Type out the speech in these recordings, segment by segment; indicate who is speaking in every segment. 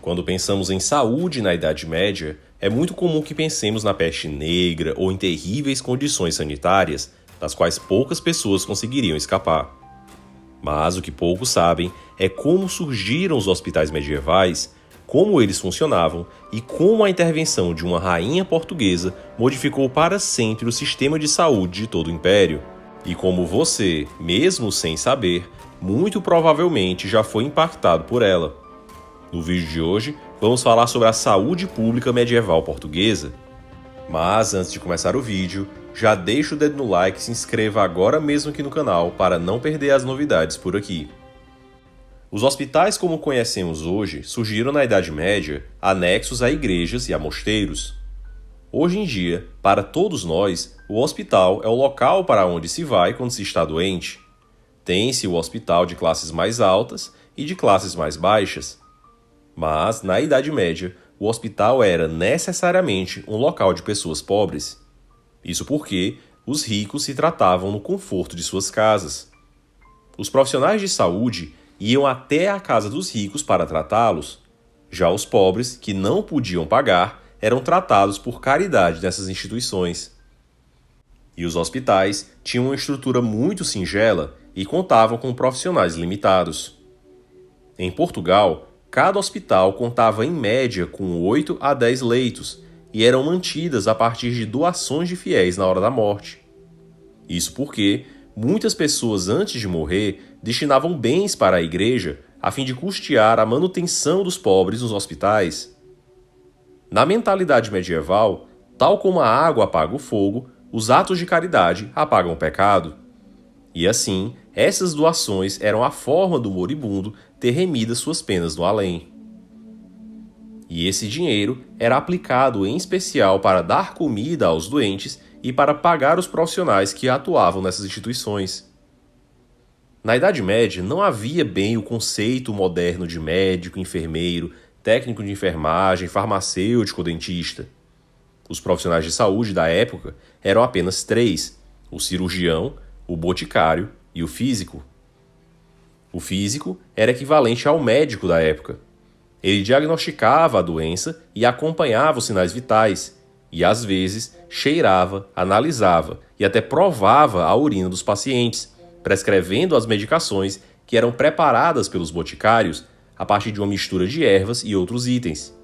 Speaker 1: Quando pensamos em saúde na Idade Média, é muito comum que pensemos na peste negra ou em terríveis condições sanitárias, das quais poucas pessoas conseguiriam escapar. Mas o que poucos sabem é como surgiram os hospitais medievais, como eles funcionavam e como a intervenção de uma rainha portuguesa modificou para sempre o sistema de saúde de todo o Império. E como você, mesmo sem saber, muito provavelmente já foi impactado por ela. No vídeo de hoje, vamos falar sobre a saúde pública medieval portuguesa. Mas antes de começar o vídeo, já deixa o dedo no like e se inscreva agora mesmo aqui no canal para não perder as novidades por aqui. Os hospitais como conhecemos hoje surgiram na Idade Média, anexos a igrejas e a mosteiros. Hoje em dia, para todos nós, o hospital é o local para onde se vai quando se está doente. Tem-se o hospital de classes mais altas e de classes mais baixas. Mas, na Idade Média, o hospital era necessariamente um local de pessoas pobres. Isso porque os ricos se tratavam no conforto de suas casas. Os profissionais de saúde iam até a casa dos ricos para tratá-los. Já os pobres, que não podiam pagar, eram tratados por caridade nessas instituições. E os hospitais tinham uma estrutura muito singela e contavam com profissionais limitados. Em Portugal, cada hospital contava em média com 8 a 10 leitos e eram mantidas a partir de doações de fiéis na hora da morte. Isso porque muitas pessoas antes de morrer destinavam bens para a igreja a fim de custear a manutenção dos pobres nos hospitais. Na mentalidade medieval, tal como a água apaga o fogo, os atos de caridade apagam o pecado. E assim, essas doações eram a forma do moribundo ter remido suas penas no além. E esse dinheiro era aplicado em especial para dar comida aos doentes e para pagar os profissionais que atuavam nessas instituições. Na Idade Média não havia bem o conceito moderno de médico, enfermeiro, técnico de enfermagem, farmacêutico ou dentista. Os profissionais de saúde da época eram apenas 3: o cirurgião, o boticário e o físico. O físico era equivalente ao médico da época. Ele diagnosticava a doença e acompanhava os sinais vitais, e às vezes cheirava, analisava e até provava a urina dos pacientes, prescrevendo as medicações que eram preparadas pelos boticários a partir de uma mistura de ervas e outros itens.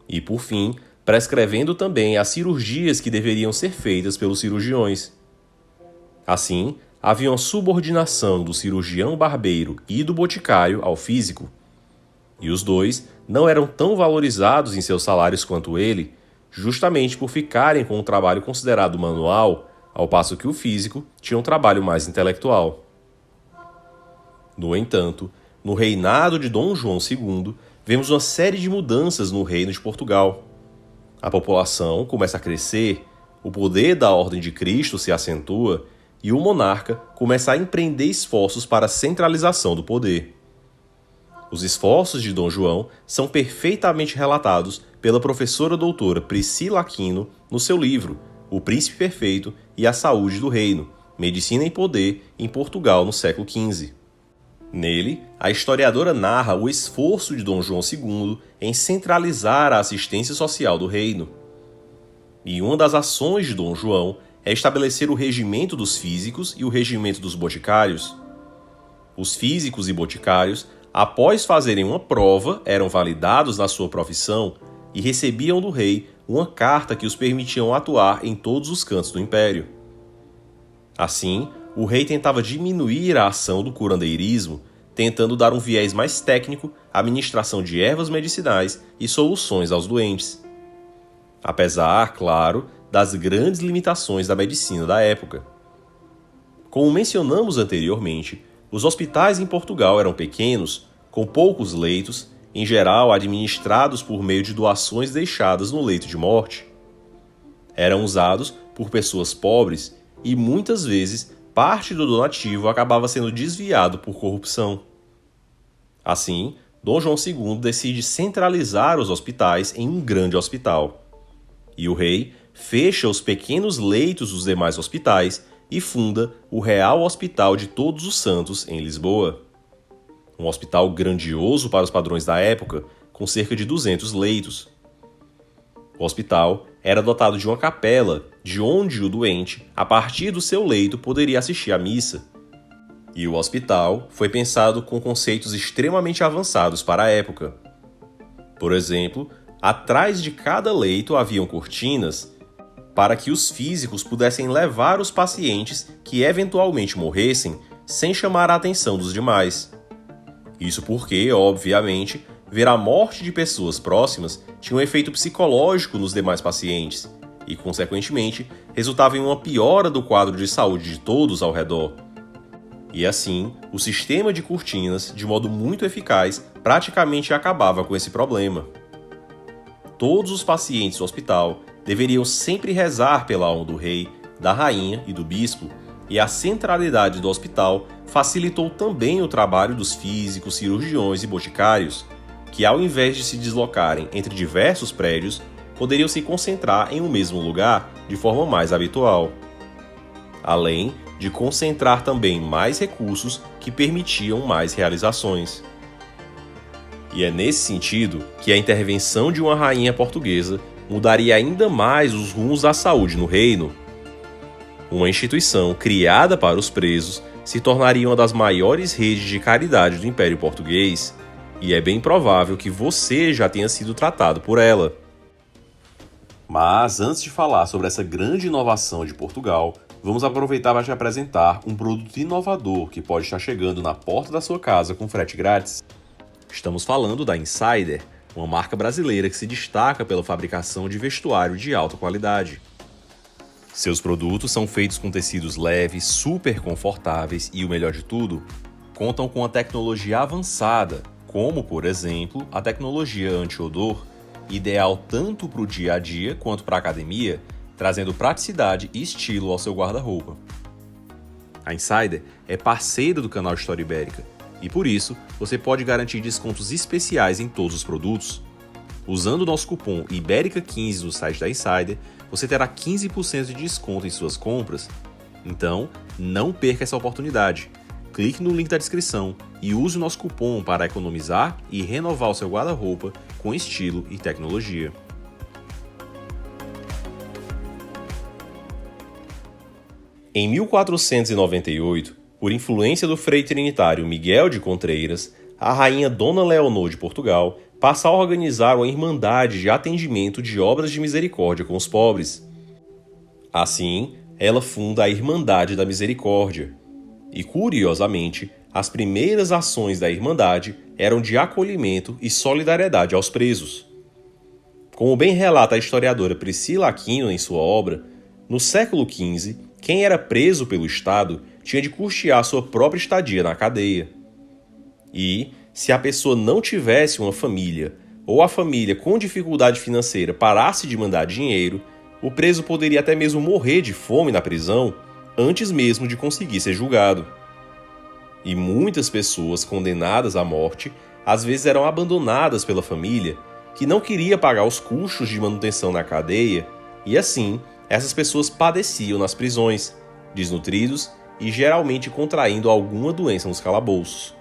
Speaker 1: E, por fim, prescrevendo também as cirurgias que deveriam ser feitas pelos cirurgiões. Assim, havia uma subordinação do cirurgião barbeiro e do boticário ao físico. E os dois não eram tão valorizados em seus salários quanto ele, justamente por ficarem com um trabalho considerado manual, ao passo que o físico tinha um trabalho mais intelectual. No entanto, no reinado de Dom João II, vemos uma série de mudanças no reino de Portugal. A população começa a crescer, o poder da Ordem de Cristo se acentua e o monarca começa a empreender esforços para a centralização do poder. Os esforços de Dom João são perfeitamente relatados pela professora doutora Priscila Aquino no seu livro O Príncipe Perfeito e a Saúde do Reino, Medicina e Poder em Portugal no século XV. Nele, a historiadora narra o esforço de Dom João II em centralizar a assistência social do reino. E uma das ações de Dom João é estabelecer o regimento dos físicos e o regimento dos boticários. Os físicos e boticários, após fazerem uma prova, eram validados na sua profissão e recebiam do rei uma carta que os permitiam atuar em todos os cantos do império. Assim, o rei tentava diminuir a ação do curandeirismo, tentando dar um viés mais técnico à administração de ervas medicinais e soluções aos doentes. Apesar, claro, das grandes limitações da medicina da época. Como mencionamos anteriormente, os hospitais em Portugal eram pequenos, com poucos leitos, em geral administrados por meio de doações deixadas no leito de morte. Eram usados por pessoas pobres e, muitas vezes, parte do donativo acabava sendo desviado por corrupção. Assim, Dom João II decide centralizar os hospitais em um grande hospital. E o rei fecha os pequenos leitos dos demais hospitais e funda o Real Hospital de Todos os Santos, em Lisboa. Um hospital grandioso para os padrões da época, com cerca de 200 leitos. O hospital era dotado de uma capela, de onde o doente, a partir do seu leito, poderia assistir à missa. E o hospital foi pensado com conceitos extremamente avançados para a época. Por exemplo, atrás de cada leito haviam cortinas para que os físicos pudessem levar os pacientes que eventualmente morressem sem chamar a atenção dos demais. Isso porque, obviamente, ver a morte de pessoas próximas tinha um efeito psicológico nos demais pacientes e, consequentemente, resultava em uma piora do quadro de saúde de todos ao redor. E assim, o sistema de cortinas, de modo muito eficaz, praticamente acabava com esse problema. Todos os pacientes do hospital deveriam sempre rezar pela alma do rei, da rainha e do bispo, e a centralidade do hospital facilitou também o trabalho dos físicos, cirurgiões e boticários, que ao invés de se deslocarem entre diversos prédios, poderiam se concentrar em um mesmo lugar de forma mais habitual. Além de concentrar também mais recursos que permitiam mais realizações. E é nesse sentido que a intervenção de uma rainha portuguesa mudaria ainda mais os rumos da saúde no reino. Uma instituição criada para os presos se tornaria uma das maiores redes de caridade do Império Português, e é bem provável que você já tenha sido tratado por ela. Mas antes de falar sobre essa grande inovação de Portugal, vamos aproveitar para te apresentar um produto inovador que pode estar chegando na porta da sua casa com frete grátis. Estamos falando da Insider, uma marca brasileira que se destaca pela fabricação de vestuário de alta qualidade. Seus produtos são feitos com tecidos leves, super confortáveis e, o melhor de tudo, contam com a tecnologia avançada, como, por exemplo, a tecnologia anti-odor, ideal tanto para o dia a dia quanto para a academia, trazendo praticidade e estilo ao seu guarda-roupa. A Insider é parceira do canal História Ibérica e, por isso, você pode garantir descontos especiais em todos os produtos. Usando o nosso cupom IBÉRICA15 no site da Insider, você terá 15% de desconto em suas compras. Então, não perca essa oportunidade. Clique no link da descrição e use o nosso cupom para economizar e renovar o seu guarda-roupa com estilo e tecnologia. Em 1498, por influência do frei trinitário Miguel de Contreiras, a rainha Dona Leonor de Portugal passa a organizar uma irmandade de atendimento de obras de misericórdia com os pobres. Assim, ela funda a Irmandade da Misericórdia. E, curiosamente, as primeiras ações da Irmandade eram de acolhimento e solidariedade aos presos. Como bem relata a historiadora Priscila Aquino em sua obra, no século XV, quem era preso pelo Estado tinha de custear sua própria estadia na cadeia. E, se a pessoa não tivesse uma família, ou a família com dificuldade financeira parasse de mandar dinheiro, o preso poderia até mesmo morrer de fome na prisão, antes mesmo de conseguir ser julgado. E muitas pessoas condenadas à morte às vezes eram abandonadas pela família, que não queria pagar os custos de manutenção na cadeia, e assim, essas pessoas padeciam nas prisões, desnutridos e geralmente contraindo alguma doença nos calabouços.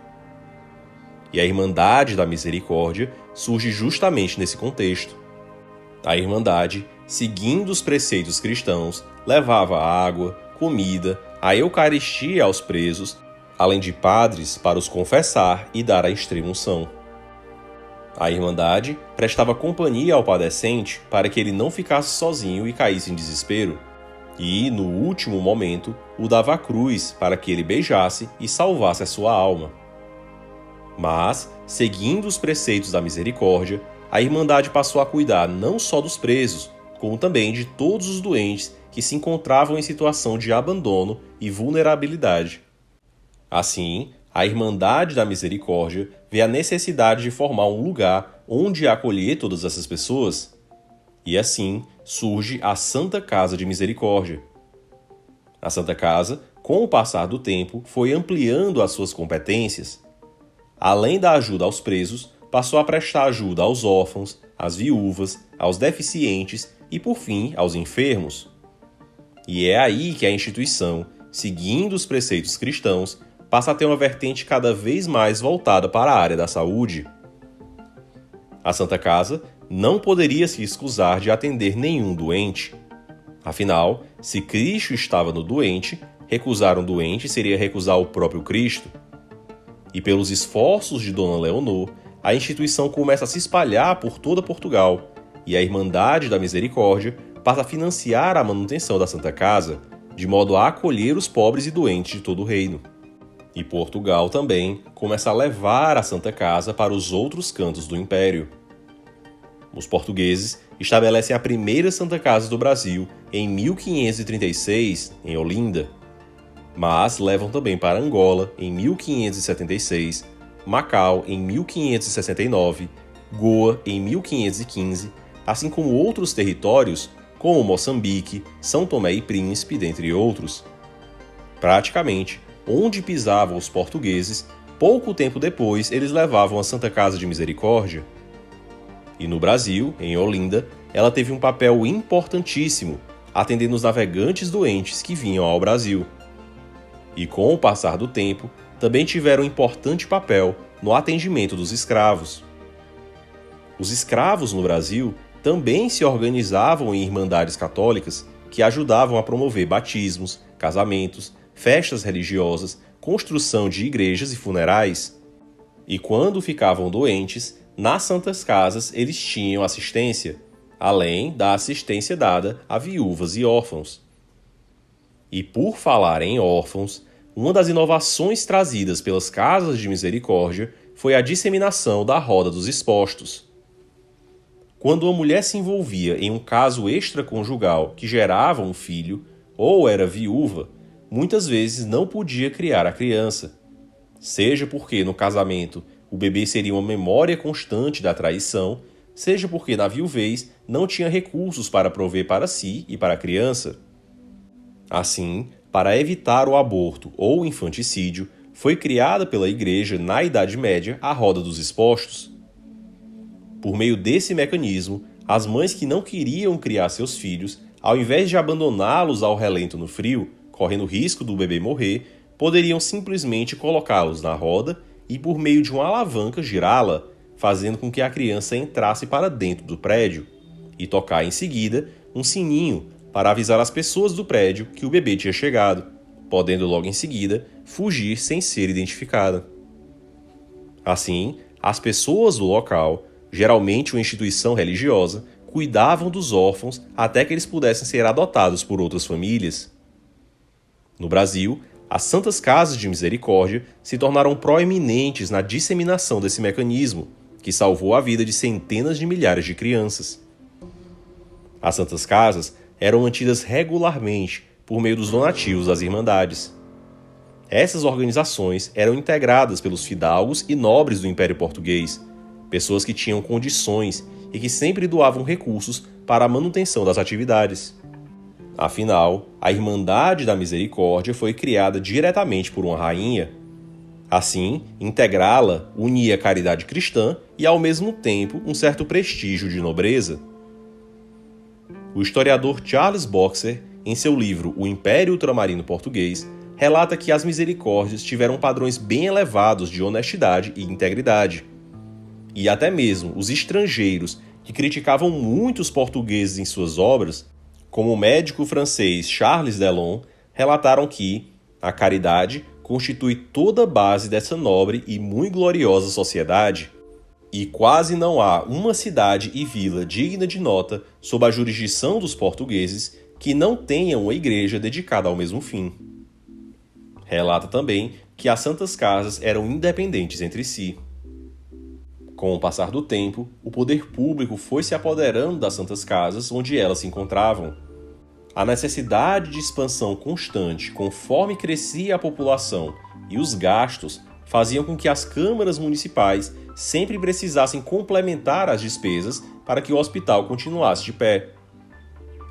Speaker 1: E a Irmandade da Misericórdia surge justamente nesse contexto. A Irmandade, seguindo os preceitos cristãos, levava água, comida, a Eucaristia aos presos, além de padres para os confessar e dar a extrema-unção. A Irmandade prestava companhia ao padecente para que ele não ficasse sozinho e caísse em desespero, e, no último momento, o dava à cruz para que ele beijasse e salvasse a sua alma. Mas, seguindo os preceitos da misericórdia, a Irmandade passou a cuidar não só dos presos, como também de todos os doentes que se encontravam em situação de abandono e vulnerabilidade. Assim, a Irmandade da Misericórdia vê a necessidade de formar um lugar onde acolher todas essas pessoas, e assim surge a Santa Casa de Misericórdia. A Santa Casa, com o passar do tempo, foi ampliando as suas competências. Além da ajuda aos presos, passou a prestar ajuda aos órfãos, às viúvas, aos deficientes e, por fim, aos enfermos. E é aí que a instituição, seguindo os preceitos cristãos, passa a ter uma vertente cada vez mais voltada para a área da saúde. A Santa Casa não poderia se escusar de atender nenhum doente. Afinal, se Cristo estava no doente, recusar um doente seria recusar o próprio Cristo. E pelos esforços de Dona Leonor, a instituição começa a se espalhar por toda Portugal, e a Irmandade da Misericórdia passa a financiar a manutenção da Santa Casa, de modo a acolher os pobres e doentes de todo o reino. E Portugal também começa a levar a Santa Casa para os outros cantos do Império. Os portugueses estabelecem a primeira Santa Casa do Brasil em 1536, em Olinda, mas levam também para Angola em 1576, Macau em 1569, Goa em 1515, assim como outros territórios como Moçambique, São Tomé e Príncipe, dentre outros. Praticamente, onde pisavam os portugueses, pouco tempo depois eles levavam a Santa Casa de Misericórdia. E no Brasil, em Olinda, ela teve um papel importantíssimo, atendendo os navegantes doentes que vinham ao Brasil. E com o passar do tempo, também tiveram um importante papel no atendimento dos escravos. Os escravos no Brasil também se organizavam em irmandades católicas que ajudavam a promover batismos, casamentos, festas religiosas, construção de igrejas e funerais. E quando ficavam doentes, nas Santas Casas eles tinham assistência, além da assistência dada a viúvas e órfãos. E por falar em órfãos, uma das inovações trazidas pelas Casas de Misericórdia foi a disseminação da roda dos expostos. Quando uma mulher se envolvia em um caso extraconjugal que gerava um filho, ou era viúva, muitas vezes não podia criar a criança. Seja porque no casamento o bebê seria uma memória constante da traição, seja porque na viuvez não tinha recursos para prover para si e para a criança. Assim, para evitar o aborto ou o infanticídio, foi criada pela Igreja na Idade Média a Roda dos Expostos. Por meio desse mecanismo, as mães que não queriam criar seus filhos, ao invés de abandoná-los ao relento no frio, correndo o risco do bebê morrer, poderiam simplesmente colocá-los na roda e, por meio de uma alavanca, girá-la, fazendo com que a criança entrasse para dentro do prédio, e tocar em seguida um sininho para avisar as pessoas do prédio que o bebê tinha chegado, podendo logo em seguida fugir sem ser identificada. Assim, as pessoas do local, geralmente uma instituição religiosa, cuidavam dos órfãos até que eles pudessem ser adotados por outras famílias. No Brasil, as Santas Casas de Misericórdia se tornaram proeminentes na disseminação desse mecanismo, que salvou a vida de centenas de milhares de crianças. As Santas Casas eram mantidas regularmente por meio dos donativos das Irmandades. Essas organizações eram integradas pelos fidalgos e nobres do Império Português, pessoas que tinham condições e que sempre doavam recursos para a manutenção das atividades. Afinal, a Irmandade da Misericórdia foi criada diretamente por uma rainha. Assim, integrá-la unia a caridade cristã e, ao mesmo tempo, um certo prestígio de nobreza. O historiador Charles Boxer, em seu livro O Império Ultramarino Português, relata que as Misericórdias tiveram padrões bem elevados de honestidade e integridade. E até mesmo os estrangeiros, que criticavam muito os portugueses em suas obras, como o médico francês Charles Dellon, relataram que a caridade constitui toda a base dessa nobre e muito gloriosa sociedade, e quase não há uma cidade e vila digna de nota sob a jurisdição dos portugueses que não tenha uma igreja dedicada ao mesmo fim. Relata também que as Santas Casas eram independentes entre si. Com o passar do tempo, o poder público foi se apoderando das Santas Casas onde elas se encontravam. A necessidade de expansão constante conforme crescia a população e os gastos faziam com que as câmaras municipais sempre precisassem complementar as despesas para que o hospital continuasse de pé.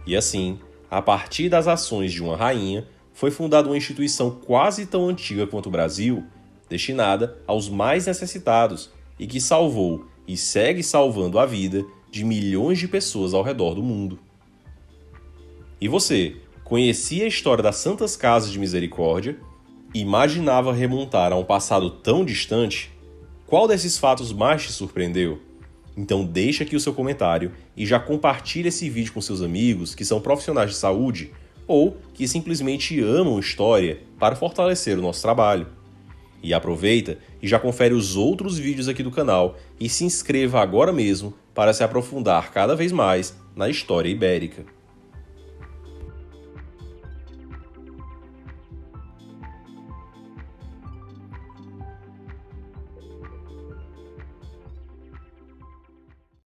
Speaker 1: E assim, a partir das ações de uma rainha, foi fundada uma instituição quase tão antiga quanto o Brasil, destinada aos mais necessitados e que salvou e segue salvando a vida de milhões de pessoas ao redor do mundo. E você, conhecia a história das Santas Casas de Misericórdia? Imaginava remontar a um passado tão distante? Qual desses fatos mais te surpreendeu? Então deixa aqui o seu comentário e já compartilha esse vídeo com seus amigos que são profissionais de saúde ou que simplesmente amam história para fortalecer o nosso trabalho. E aproveita e já confere os outros vídeos aqui do canal e se inscreva agora mesmo para se aprofundar cada vez mais na história ibérica.